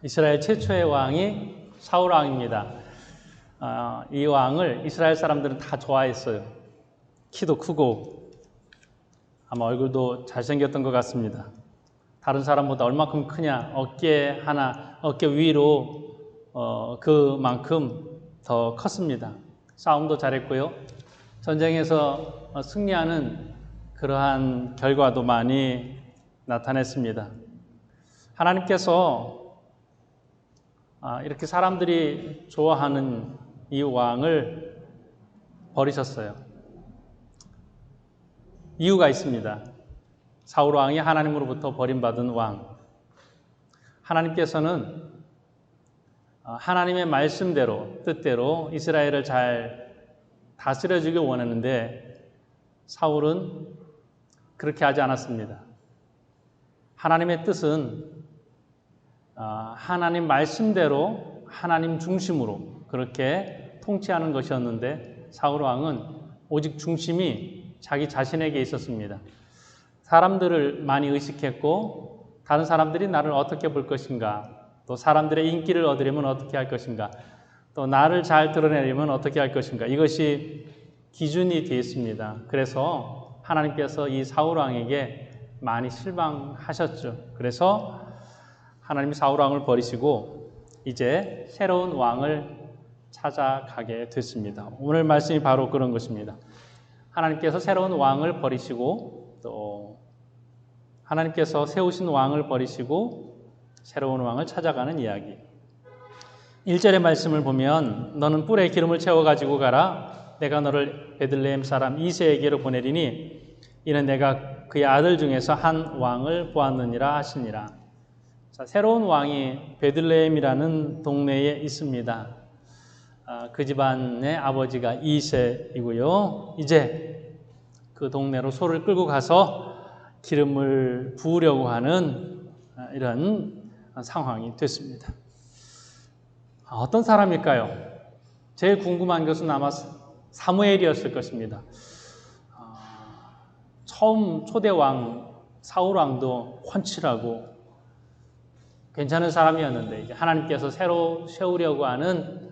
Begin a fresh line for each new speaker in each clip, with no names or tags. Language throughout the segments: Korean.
이스라엘 최초의 왕이 사울 왕입니다. 이 왕을 이스라엘 사람들은 다 좋아했어요. 키도 크고 아마 얼굴도 잘생겼던 것 같습니다. 다른 사람보다 얼마큼 크냐, 어깨 하나, 어깨 위로 그만큼 더 컸습니다. 싸움도 잘했고요. 전쟁에서 승리하는 그러한 결과도 많이 나타냈습니다. 하나님께서 이렇게 사람들이 좋아하는 이 왕을 버리셨어요. 이유가 있습니다. 사울 왕이 하나님으로부터 버림받은 왕. 하나님께서는 하나님의 말씀대로, 뜻대로 이스라엘을 잘 다스려주길 원했는데 사울은 그렇게 하지 않았습니다. 하나님의 뜻은 하나님 말씀대로 하나님 중심으로 그렇게 통치하는 것이었는데 사울 왕은 오직 중심이 자기 자신에게 있었습니다. 사람들을 많이 의식했고 다른 사람들이 나를 어떻게 볼 것인가, 또 사람들의 인기를 얻으려면 어떻게 할 것인가, 또 나를 잘 드러내려면 어떻게 할 것인가, 이것이 기준이 되어 있습니다. 그래서 하나님께서 이 사울 왕에게 많이 실망하셨죠. 그래서 하나님이 사울 왕을 버리시고 이제 새로운 왕을 찾아가게 됐습니다. 오늘 말씀이 바로 그런 것입니다. 하나님께서 새로운 왕을 버리시고 또 하나님께서 세우신 왕을 버리시고 새로운 왕을 찾아가는 이야기. 1절의 말씀을 보면 너는 뿔에 기름을 채워가지고 가라. 내가 너를 베들레헴 사람 이새에게로 보내리니 이는 내가 그의 아들 중에서 한 왕을 보았느니라 하시니라. 자, 새로운 왕이 베들레헴이라는 동네에 있습니다. 그 집안의 아버지가 이새이고요. 이제 그 동네로 소를 끌고 가서 기름을 부으려고 하는 이런 상황이 됐습니다. 어떤 사람일까요? 제일 궁금한 것은 아마 사무엘이었을 것입니다. 처음 초대왕 사울왕도 훤칠하고 괜찮은 사람이었는데 이제 하나님께서 새로 세우려고 하는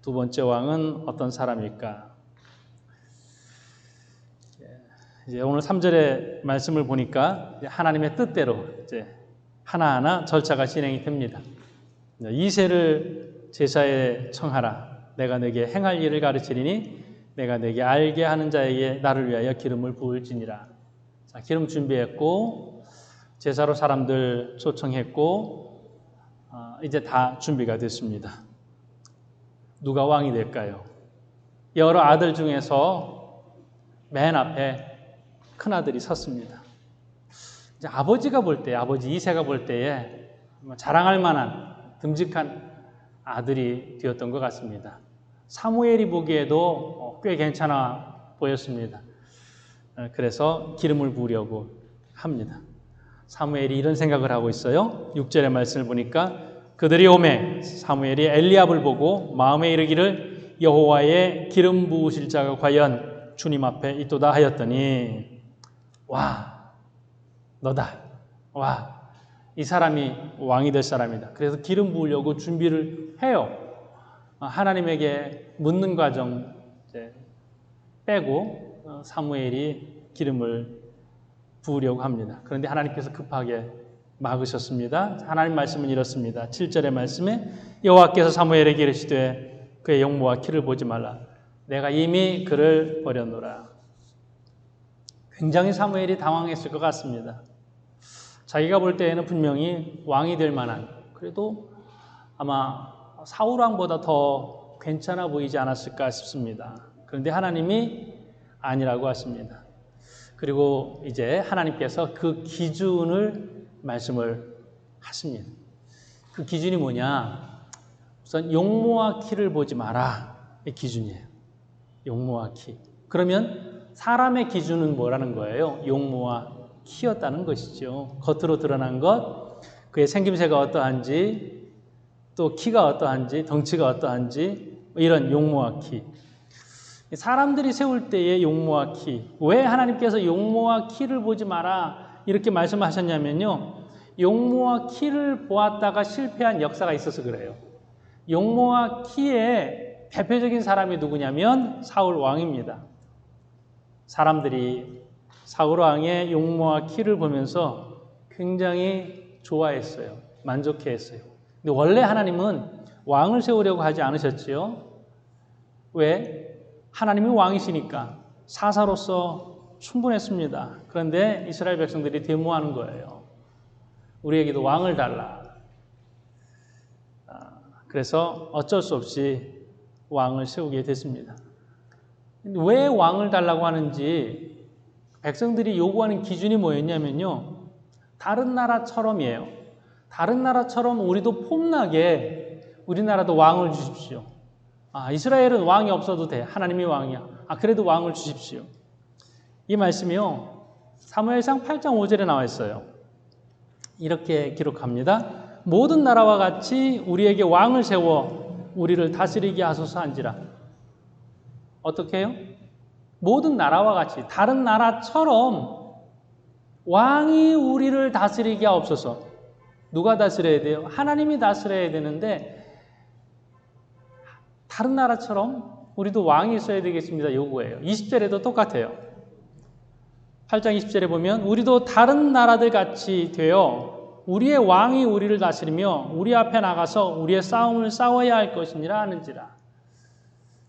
두 번째 왕은 어떤 사람일까? 이제 오늘 3절의 말씀을 보니까 하나님의 뜻대로 이제 하나하나 절차가 진행이 됩니다. 이새를 제사에 청하라. 내가 내게 행할 일을 가르치리니 내가 내게 알게 하는 자에게 나를 위하여 기름을 부을지니라. 자, 기름 준비했고 제사로 사람들 초청했고 이제 다 준비가 됐습니다. 누가 왕이 될까요? 여러 아들 중에서 맨 앞에 큰아들이 섰습니다. 이제 아버지가 볼 때, 아버지 이새가 볼 때에 자랑할 만한 듬직한 아들이 되었던 것 같습니다. 사무엘이 보기에도 꽤 괜찮아 보였습니다. 그래서 기름을 부으려고 합니다. 사무엘이 이런 생각을 하고 있어요. 6절의 말씀을 보니까 그들이 오매 사무엘이 엘리압을 보고 마음에 이르기를 여호와의 기름 부으실 자가 과연 주님 앞에 있도다 하였더니 와, 너다. 와, 이 사람이 왕이 될 사람이다. 그래서 기름 부으려고 준비를 해요. 하나님에게 묻는 과정 빼고 사무엘이 기름을 부으려고 합니다. 그런데 하나님께서 급하게 막으셨습니다. 하나님 말씀은 이렇습니다. 7절의 말씀에 여호와께서 사무엘에게 이르시되 그의 용모와 키를 보지 말라. 내가 이미 그를 버렸노라. 굉장히 사무엘이 당황했을 것 같습니다. 자기가 볼 때에는 분명히 왕이 될 만한, 그래도 아마 사울 왕보다 더 괜찮아 보이지 않았을까 싶습니다. 그런데 하나님이 아니라고 하십니다. 그리고 이제 하나님께서 그 기준을 말씀을 하십니다. 그 기준이 뭐냐? 우선 용모와 키를 보지 마라. 이 기준이에요. 용모와 키. 그러면 사람의 기준은 뭐라는 거예요? 용모와 키였다는 것이죠. 겉으로 드러난 것, 그의 생김새가 어떠한지, 또 키가 어떠한지, 덩치가 어떠한지, 이런 용모와 키. 사람들이 세울 때의 용모와 키. 왜 하나님께서 용모와 키를 보지 마라 이렇게 말씀하셨냐면요. 용모와 키를 보았다가 실패한 역사가 있어서 그래요. 용모와 키의 대표적인 사람이 누구냐면 사울 왕입니다. 사람들이 사울 왕의 용모와 키를 보면서 굉장히 좋아했어요. 만족해했어요. 근데 원래 하나님은 왕을 세우려고 하지 않으셨지요. 왜? 하나님이 왕이시니까 사사로서 충분했습니다. 그런데 이스라엘 백성들이 데모하는 거예요. 우리에게도 왕을 달라. 그래서 어쩔 수 없이 왕을 세우게 됐습니다. 왜 왕을 달라고 하는지 백성들이 요구하는 기준이 뭐였냐면요. 다른 나라처럼이에요. 다른 나라처럼 우리도 폼나게 우리나라도 왕을 주십시오. 이스라엘은 왕이 없어도 돼. 하나님이 왕이야. 그래도 왕을 주십시오. 이 말씀이요. 사무엘상 8장 5절에 나와 있어요. 이렇게 기록합니다. 모든 나라와 같이 우리에게 왕을 세워 우리를 다스리게 하소서 한지라. 어떻게 해요? 모든 나라와 같이 다른 나라처럼 왕이 우리를 다스리게 하옵소서. 누가 다스려야 돼요? 하나님이 다스려야 되는데 다른 나라처럼 우리도 왕이 있어야 되겠습니다. 요구예요. 20절에도 똑같아요. 8장 20절에 보면 우리도 다른 나라들 같이 되어 우리의 왕이 우리를 다스리며 우리 앞에 나가서 우리의 싸움을 싸워야 할 것이니라 하는지라.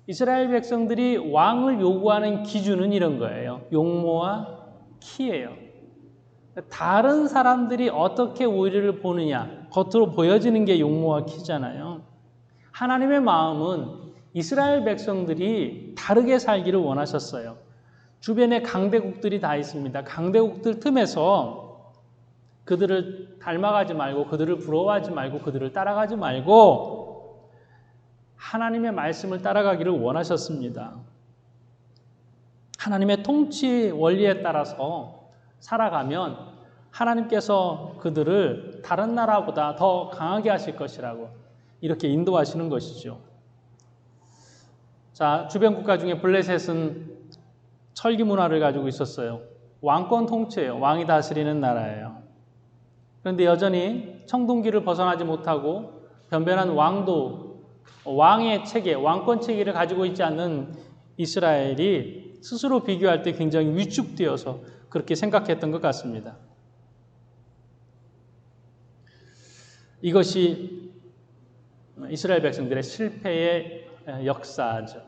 이스라엘 백성들이 왕을 요구하는 기준은 이런 거예요. 용모와 키예요. 다른 사람들이 어떻게 우리를 보느냐, 겉으로 보여지는 게 용모와 키잖아요. 하나님의 마음은 이스라엘 백성들이 다르게 살기를 원하셨어요. 주변에 강대국들이 다 있습니다. 강대국들 틈에서 그들을 닮아가지 말고 그들을 부러워하지 말고 그들을 따라가지 말고 하나님의 말씀을 따라가기를 원하셨습니다. 하나님의 통치 원리에 따라서 살아가면 하나님께서 그들을 다른 나라보다 더 강하게 하실 것이라고 이렇게 인도하시는 것이죠. 자, 주변 국가 중에 블레셋은 철기 문화를 가지고 있었어요. 왕권 통치예요. 왕이 다스리는 나라예요. 그런데 여전히 청동기를 벗어나지 못하고 변변한 왕도, 왕의 체계, 왕권 체계를 가지고 있지 않는 이스라엘이 스스로 비교할 때 굉장히 위축되어서 그렇게 생각했던 것 같습니다. 이것이 이스라엘 백성들의 실패의 역사죠.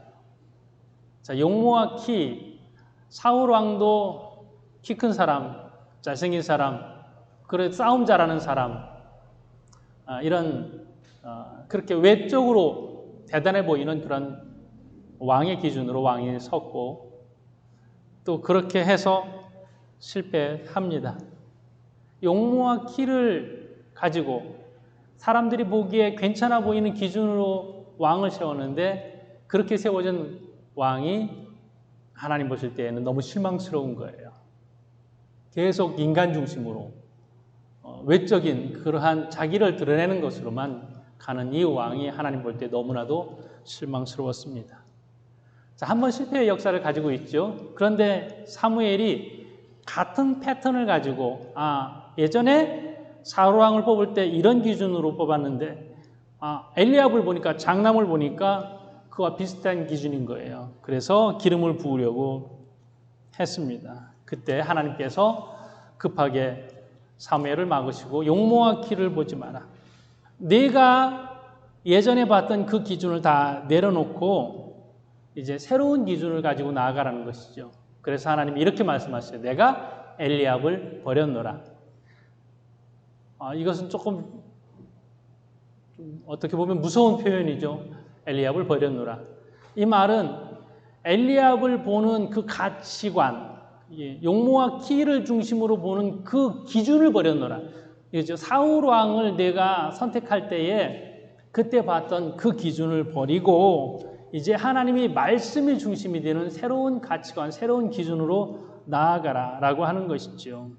자, 용모와 키, 사울 왕도 키 큰 사람, 잘생긴 사람, 그래 싸움 잘하는 사람, 이런 그렇게 외적으로 대단해 보이는 그런 왕의 기준으로 왕이 섰고 또 그렇게 해서 실패합니다. 용모와 키를 가지고 사람들이 보기에 괜찮아 보이는 기준으로 왕을 세웠는데 그렇게 세워진 왕이 하나님 보실 때에는 너무 실망스러운 거예요. 계속 인간 중심으로 외적인 그러한 자기를 드러내는 것으로만 가는 이 왕이 하나님 볼 때 너무나도 실망스러웠습니다. 자, 한번 실패의 역사를 가지고 있죠. 그런데 사무엘이 같은 패턴을 가지고 예전에 사울 왕을 뽑을 때 이런 기준으로 뽑았는데 엘리압을 보니까 장남을 보니까 그와 비슷한 기준인 거예요. 그래서 기름을 부으려고 했습니다. 그때 하나님께서 급하게 사무엘을 막으시고 용모와 키를 보지 마라. 내가 예전에 봤던 그 기준을 다 내려놓고 이제 새로운 기준을 가지고 나아가라는 것이죠. 그래서 하나님이 이렇게 말씀하셨어요. 내가 엘리압을 버렸노라. 이것은 조금 어떻게 보면 무서운 표현이죠. 엘리압을 버렸노라. 이 말은 엘리압을 보는 그 가치관, 용모와 키를 중심으로 보는 그 기준을 버렸노라. 이죠. 사울 왕을 내가 선택할 때에 그때 봤던 그 기준을 버리고 이제 하나님이 말씀이 중심이 되는 새로운 가치관, 새로운 기준으로 나아가라라고 하는 것이죠.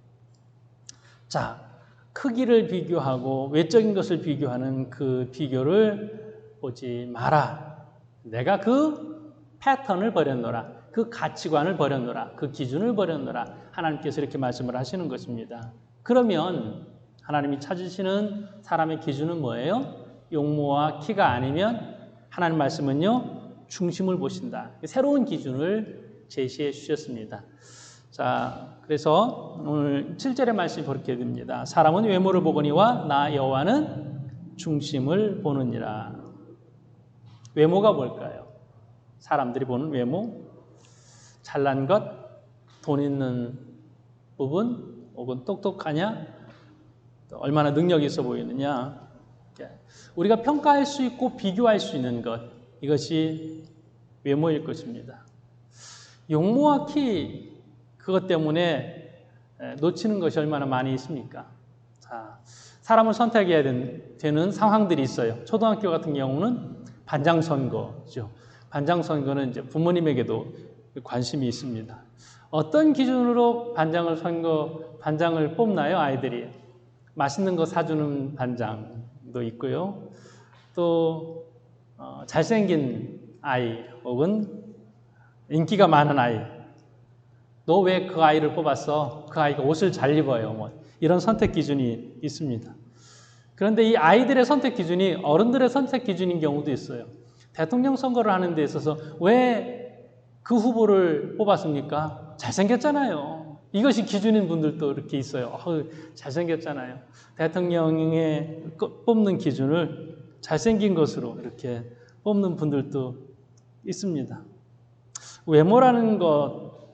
자, 크기를 비교하고 외적인 것을 비교하는 그 비교를 보지 마라. 내가 그 패턴을 버렸노라. 그 가치관을 버렸노라. 그 기준을 버렸노라. 하나님께서 이렇게 말씀을 하시는 것입니다. 그러면 하나님이 찾으시는 사람의 기준은 뭐예요? 용모와 키가 아니면 하나님 말씀은요, 중심을 보신다. 새로운 기준을 제시해 주셨습니다. 자, 그래서 오늘 7절의 말씀이 그렇게 됩니다. 사람은 외모를 보거니와 나 여호와는 중심을 보느니라. 외모가 뭘까요? 사람들이 보는 외모? 잘난 것? 돈 있는 부분? 혹은 똑똑하냐? 얼마나 능력이 있어 보이느냐? 우리가 평가할 수 있고 비교할 수 있는 것, 이것이 외모일 것입니다. 용모와 키, 그것 때문에 놓치는 것이 얼마나 많이 있습니까? 자, 사람을 선택해야 되는 상황들이 있어요. 초등학교 같은 경우는 반장선거죠. 반장선거는 이제 부모님에게도 관심이 있습니다. 어떤 기준으로 반장을 뽑나요, 아이들이? 맛있는 거 사주는 반장도 있고요. 또 잘생긴 아이 혹은 인기가 많은 아이. 너 왜 그 아이를 뽑았어? 그 아이가 옷을 잘 입어요. 뭐 이런 선택 기준이 있습니다. 그런데 이 아이들의 선택 기준이 어른들의 선택 기준인 경우도 있어요. 대통령 선거를 하는 데 있어서 왜 그 후보를 뽑았습니까? 잘생겼잖아요. 이것이 기준인 분들도 이렇게 있어요. 잘생겼잖아요. 대통령에 뽑는 기준을 잘생긴 것으로 이렇게 뽑는 분들도 있습니다. 외모라는 것,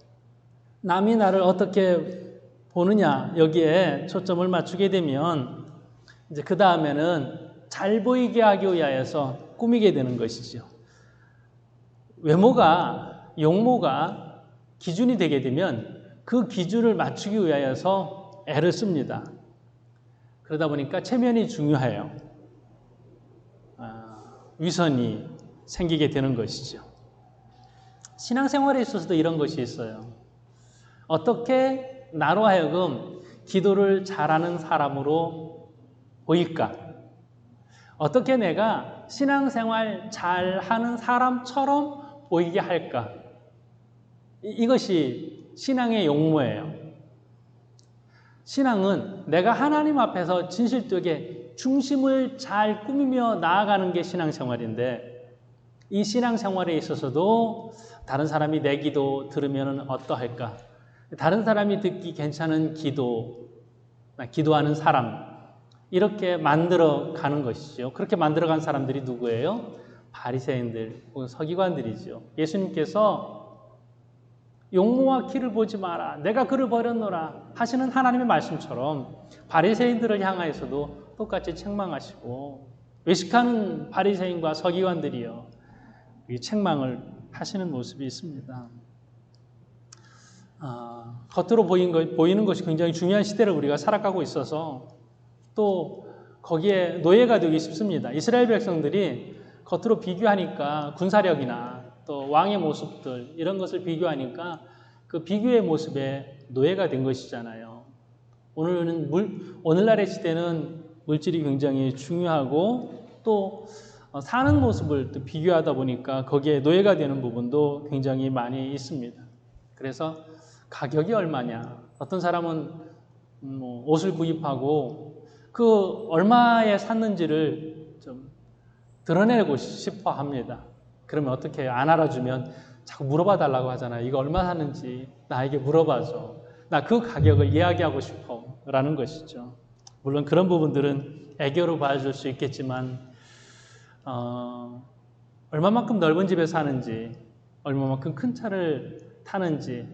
남이 나를 어떻게 보느냐, 여기에 초점을 맞추게 되면 이제 그 다음에는 잘 보이게 하기 위하여서 꾸미게 되는 것이죠. 외모가, 용모가 기준이 되게 되면 그 기준을 맞추기 위하여서 애를 씁니다. 그러다 보니까 체면이 중요해요. 위선이 생기게 되는 것이죠. 신앙생활에 있어서도 이런 것이 있어요. 어떻게 나로 하여금 기도를 잘하는 사람으로 보일까? 어떻게 내가 신앙생활 잘하는 사람처럼 보이게 할까? 이것이 신앙의 용모예요. 신앙은 내가 하나님 앞에서 진실되게 중심을 잘 꾸미며 나아가는 게 신앙생활인데, 이 신앙생활에 있어서도 다른 사람이 내 기도 들으면 어떠할까? 다른 사람이 듣기 괜찮은 기도하는 사람, 이렇게 만들어 가는 것이죠. 그렇게 만들어 간 사람들이 누구예요? 바리새인들 혹은 서기관들이죠. 예수님께서 용모와 키를 보지 마라, 내가 그를 버렸노라 하시는 하나님의 말씀처럼 바리새인들을 향하여서도 똑같이 책망하시고, 외식하는 바리새인과 서기관들이요, 이 책망을 하시는 모습이 있습니다. 겉으로 보이는 것이 굉장히 중요한 시대를 우리가 살아가고 있어서 또 거기에 노예가 되기 쉽습니다. 이스라엘 백성들이 겉으로 비교하니까 군사력이나 또 왕의 모습들, 이런 것을 비교하니까 그 비교의 모습에 노예가 된 것이잖아요. 오늘날의 시대는 물질이 굉장히 중요하고 또 사는 모습을 또 비교하다 보니까 거기에 노예가 되는 부분도 굉장히 많이 있습니다. 그래서 가격이 얼마냐, 어떤 사람은 옷을 구입하고 그 얼마에 샀는지를 좀 드러내고 싶어 합니다. 그러면 어떻게 해요? 안 알아주면 자꾸 물어봐 달라고 하잖아요. 이거 얼마 샀는지 나에게 물어봐줘. 나 그 가격을 이야기하고 싶어 라는 것이죠. 물론 그런 부분들은 애교로 봐줄 수 있겠지만 얼마만큼 넓은 집에 사는지, 얼마만큼 큰 차를 타는지,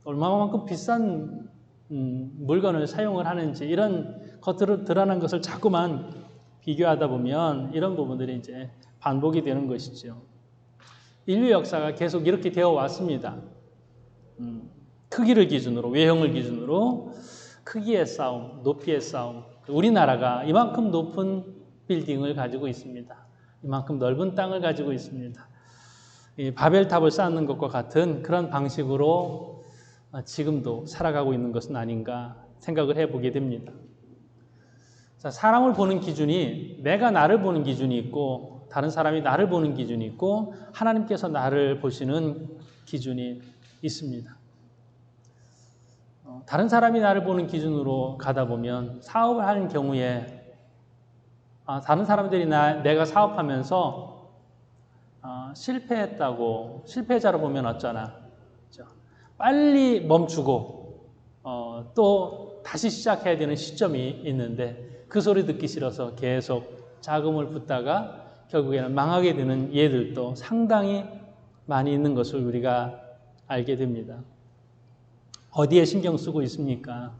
얼마만큼 비싼 물건을 사용을 하는지, 이런 겉으로 드러난 것을 자꾸만 비교하다 보면 이런 부분들이 이제 반복이 되는 것이죠. 인류 역사가 계속 이렇게 되어 왔습니다. 크기를 기준으로, 외형을 기준으로 크기의 싸움, 높이의 싸움. 우리나라가 이만큼 높은 빌딩을 가지고 있습니다. 이만큼 넓은 땅을 가지고 있습니다. 이 바벨탑을 쌓는 것과 같은 그런 방식으로 지금도 살아가고 있는 것은 아닌가 생각을 해보게 됩니다. 자, 사람을 보는 기준이, 내가 나를 보는 기준이 있고 다른 사람이 나를 보는 기준이 있고 하나님께서 나를 보시는 기준이 있습니다. 다른 사람이 나를 보는 기준으로 가다 보면 사업을 하는 경우에 다른 사람들이 내가 사업하면서 실패했다고 실패자로 보면 어쩌나 빨리 멈추고 또 다시 시작해야 되는 시점이 있는데 그 소리 듣기 싫어서 계속 자금을 붓다가 결국에는 망하게 되는 예들도 상당히 많이 있는 것을 우리가 알게 됩니다. 어디에 신경 쓰고 있습니까?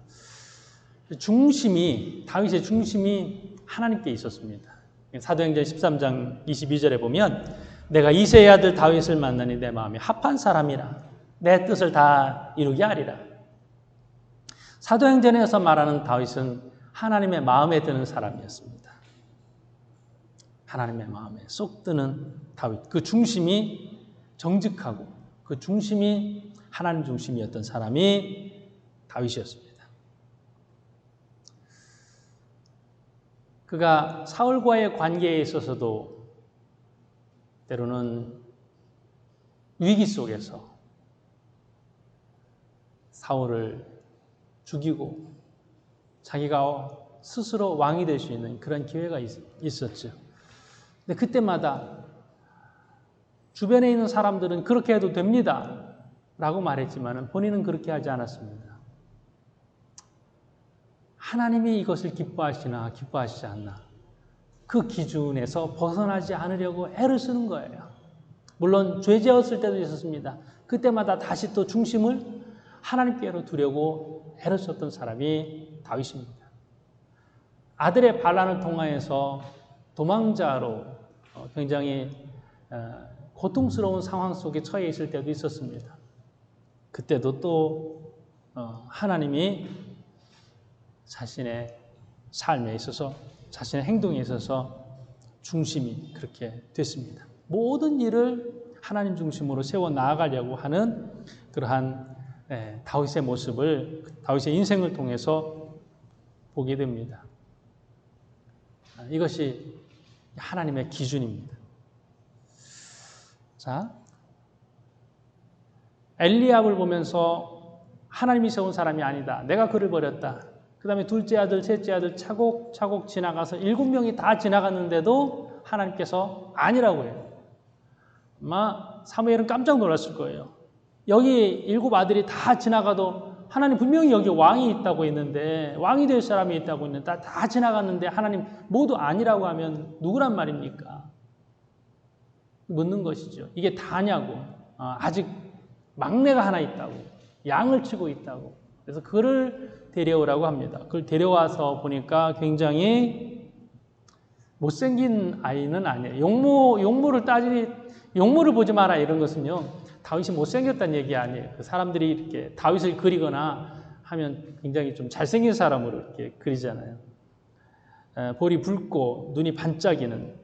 다윗의 중심이 하나님께 있었습니다. 사도행전 13장 22절에 보면 내가 이새의 아들 다윗을 만나니 내 마음이 합한 사람이라 내 뜻을 다 이루게 하리라. 사도행전에서 말하는 다윗은 하나님의 마음에 드는 사람이었습니다. 하나님의 마음에 쏙 드는 다윗. 그 중심이 정직하고 그 중심이 하나님 중심이었던 사람이 다윗이었습니다. 그가 사울과의 관계에 있어서도 때로는 위기 속에서 사울을 죽이고 자기가 스스로 왕이 될 수 있는 그런 기회가 있었죠. 근데 그때마다 주변에 있는 사람들은 그렇게 해도 됩니다 라고 말했지만 본인은 그렇게 하지 않았습니다. 하나님이 이것을 기뻐하시나 기뻐하시지 않나 그 기준에서 벗어나지 않으려고 애를 쓰는 거예요. 물론 죄지었을 때도 있었습니다. 그때마다 다시 또 중심을 하나님께로 두려고 애를 썼던 사람이 다윗입니다. 아들의 반란을 통하여서 도망자로 굉장히 고통스러운 상황 속에 처해 있을 때도 있었습니다. 그때도 또 하나님이 자신의 삶에 있어서 자신의 행동에 있어서 중심이 그렇게 됐습니다. 모든 일을 하나님 중심으로 세워 나아가려고 하는 그러한 다윗의 모습을 다윗의 인생을 통해서 보게 됩니다. 이것이 하나님의 기준입니다. 자, 엘리압을 보면서 하나님이 세운 사람이 아니다. 내가 그를 버렸다. 그 다음에 둘째 아들, 셋째 아들 차곡차곡 지나가서 7명이 다 지나갔는데도 하나님께서 아니라고 해요. 아마 사무엘은 깜짝 놀랐을 거예요. 여기 7 아들이 다 지나가도 하나님 분명히 여기 왕이 있다고 했는데 왕이 될 사람이 있다고 했는데 다 지나갔는데 하나님 모두 아니라고 하면 누구란 말입니까? 묻는 것이죠. 이게 다냐고. 아직 막내가 하나 있다고. 양을 치고 있다고. 그래서 그를 데려오라고 합니다. 그걸 데려와서 보니까 굉장히 못생긴 아이는 아니에요. 용모를 보지 마라 이런 것은요. 다윗이 못생겼다는 얘기 아니에요. 사람들이 이렇게 다윗을 그리거나 하면 굉장히 좀 잘생긴 사람으로 이렇게 그리잖아요. 볼이 붉고 눈이 반짝이는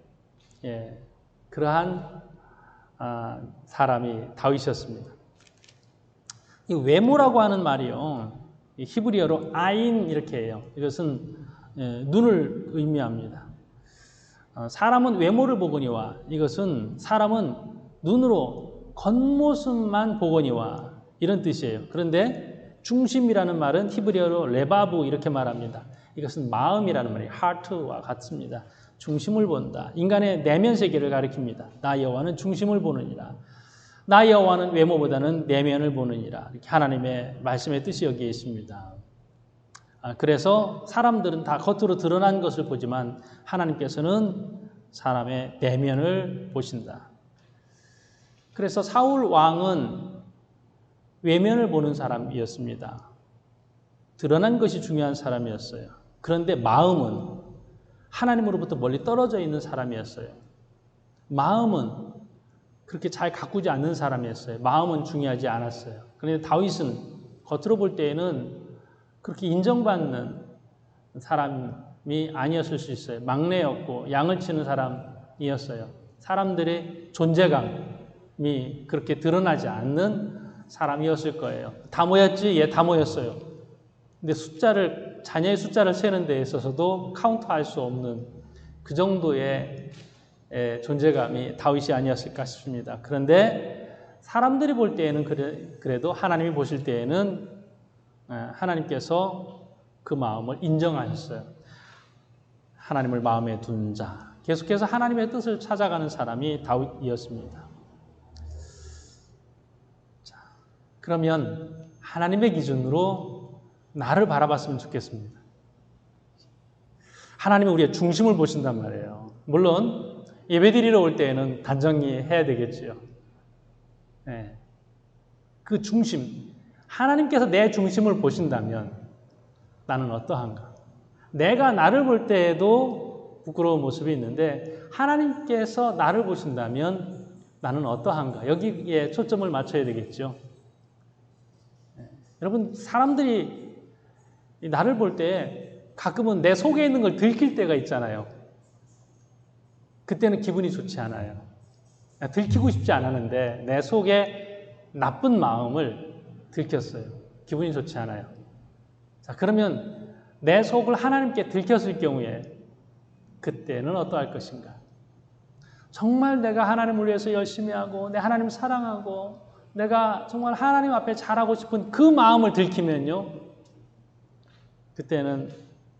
그러한 사람이 다윗이었습니다. 이 외모라고 하는 말이요. 히브리어로 아인 이렇게 해요. 이것은 눈을 의미합니다. 사람은 외모를 보거니와 이것은 사람은 눈으로 겉모습만 보거니와 이런 뜻이에요. 그런데 중심이라는 말은 히브리어로 레바브 이렇게 말합니다. 이것은 마음이라는 말이에요. 하트와 같습니다. 중심을 본다. 인간의 내면 세계를 가리킵니다. 나 여호와는 중심을 보느니라. 나 여호와는 외모보다는 내면을 보느니라. 이렇게 하나님의 말씀의 뜻이 여기에 있습니다. 그래서 사람들은 다 겉으로 드러난 것을 보지만 하나님께서는 사람의 내면을 보신다. 그래서 사울 왕은 외면을 보는 사람이었습니다. 드러난 것이 중요한 사람이었어요. 그런데 마음은 하나님으로부터 멀리 떨어져 있는 사람이었어요. 마음은 그렇게 잘 가꾸지 않는 사람이었어요. 마음은 중요하지 않았어요. 그런데 다윗은 겉으로 볼 때에는 그렇게 인정받는 사람이 아니었을 수 있어요. 막내였고 양을 치는 사람이었어요. 사람들의 존재감이 그렇게 드러나지 않는 사람이었을 거예요. 다 모였지? 다 모였어요. 근데 자녀의 숫자를 세는 데 있어서도 카운트할 수 없는 그 정도의 존재감이 다윗이 아니었을까 싶습니다. 그런데 사람들이 볼 때에는 그래도 하나님이 보실 때에는 하나님께서 그 마음을 인정하셨어요. 하나님을 마음에 둔 자. 계속해서 하나님의 뜻을 찾아가는 사람이 다윗이었습니다. 자, 그러면 하나님의 기준으로 나를 바라봤으면 좋겠습니다. 하나님은 우리의 중심을 보신단 말이에요. 물론 예배드리러 올 때에는 단정히 해야 되겠지요. 네. 그 중심, 하나님께서 내 중심을 보신다면 나는 어떠한가? 내가 나를 볼 때에도 부끄러운 모습이 있는데 하나님께서 나를 보신다면 나는 어떠한가? 여기에 초점을 맞춰야 되겠죠. 네. 여러분, 사람들이 나를 볼 때 가끔은 내 속에 있는 걸 들킬 때가 있잖아요. 그때는 기분이 좋지 않아요. 들키고 싶지 않았는데 내 속에 나쁜 마음을 들켰어요. 기분이 좋지 않아요. 자, 그러면 내 속을 하나님께 들켰을 경우에 그때는 어떠할 것인가? 정말 내가 하나님을 위해서 열심히 하고 내 하나님 사랑하고 내가 정말 하나님 앞에 잘하고 싶은 그 마음을 들키면요. 그때는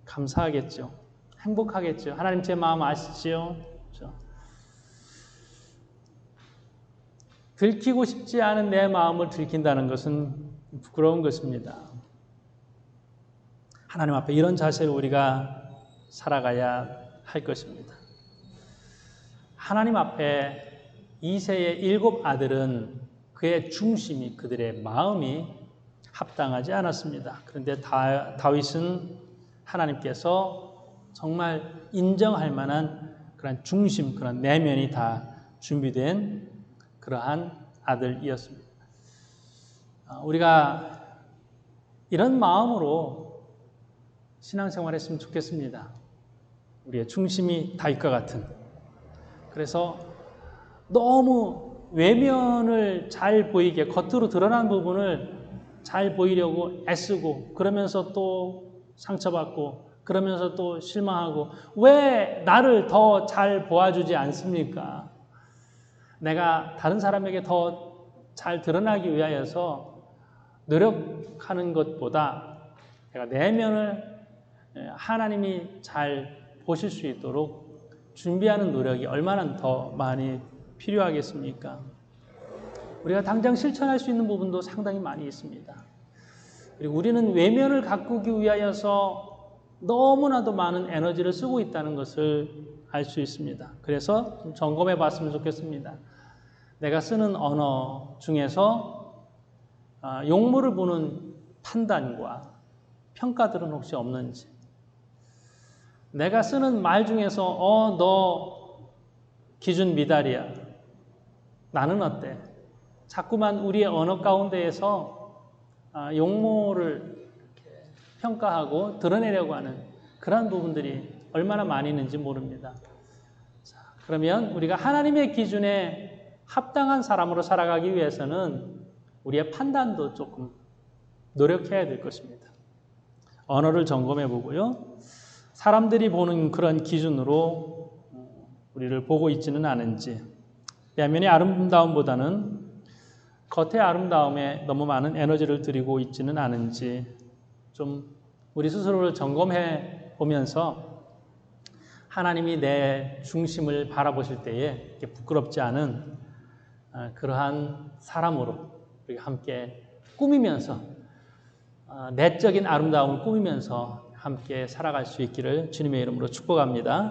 감사하겠죠. 행복하겠죠. 하나님 제 마음 아시지요? 그렇죠? 들키고 싶지 않은 내 마음을 들킨다는 것은 부끄러운 것입니다. 하나님 앞에 이런 자세로 우리가 살아가야 할 것입니다. 하나님 앞에 이새의 7 아들은 그의 중심이 그들의 마음이 합당하지 않았습니다. 그런데 다윗은 하나님께서 정말 인정할 만한 그런 중심, 그런 내면이 다 준비된 그러한 아들이었습니다. 우리가 이런 마음으로 신앙생활 했으면 좋겠습니다. 우리의 중심이 다윗과 같은. 그래서 너무 외면을 잘 보이게 겉으로 드러난 부분을 잘 보이려고 애쓰고 그러면서 또 상처받고 그러면서 또 실망하고 왜 나를 더 잘 보아주지 않습니까? 내가 다른 사람에게 더 잘 드러나기 위하여서 노력하는 것보다 내가 내면을 하나님이 잘 보실 수 있도록 준비하는 노력이 얼마나 더 많이 필요하겠습니까? 우리가 당장 실천할 수 있는 부분도 상당히 많이 있습니다. 그리고 우리는 외면을 가꾸기 위하여서 너무나도 많은 에너지를 쓰고 있다는 것을 알 수 있습니다. 그래서 좀 점검해 봤으면 좋겠습니다. 내가 쓰는 언어 중에서 용모를 보는 판단과 평가들은 혹시 없는지, 내가 쓰는 말 중에서 너 기준 미달이야. 나는 어때? 자꾸만 우리의 언어 가운데에서 용모를 평가하고 드러내려고 하는 그런 부분들이 얼마나 많이 있는지 모릅니다. 자, 그러면 우리가 하나님의 기준에 합당한 사람으로 살아가기 위해서는 우리의 판단도 조금 노력해야 될 것입니다. 언어를 점검해 보고요. 사람들이 보는 그런 기준으로 우리를 보고 있지는 않은지, 내면의 아름다움보다는 겉의 아름다움에 너무 많은 에너지를 들이고 있지는 않은지 좀 우리 스스로를 점검해 보면서 하나님이 내 중심을 바라보실 때에 부끄럽지 않은 그러한 사람으로 우리가 함께 꾸미면서 내적인 아름다움을 꾸미면서 함께 살아갈 수 있기를 주님의 이름으로 축복합니다.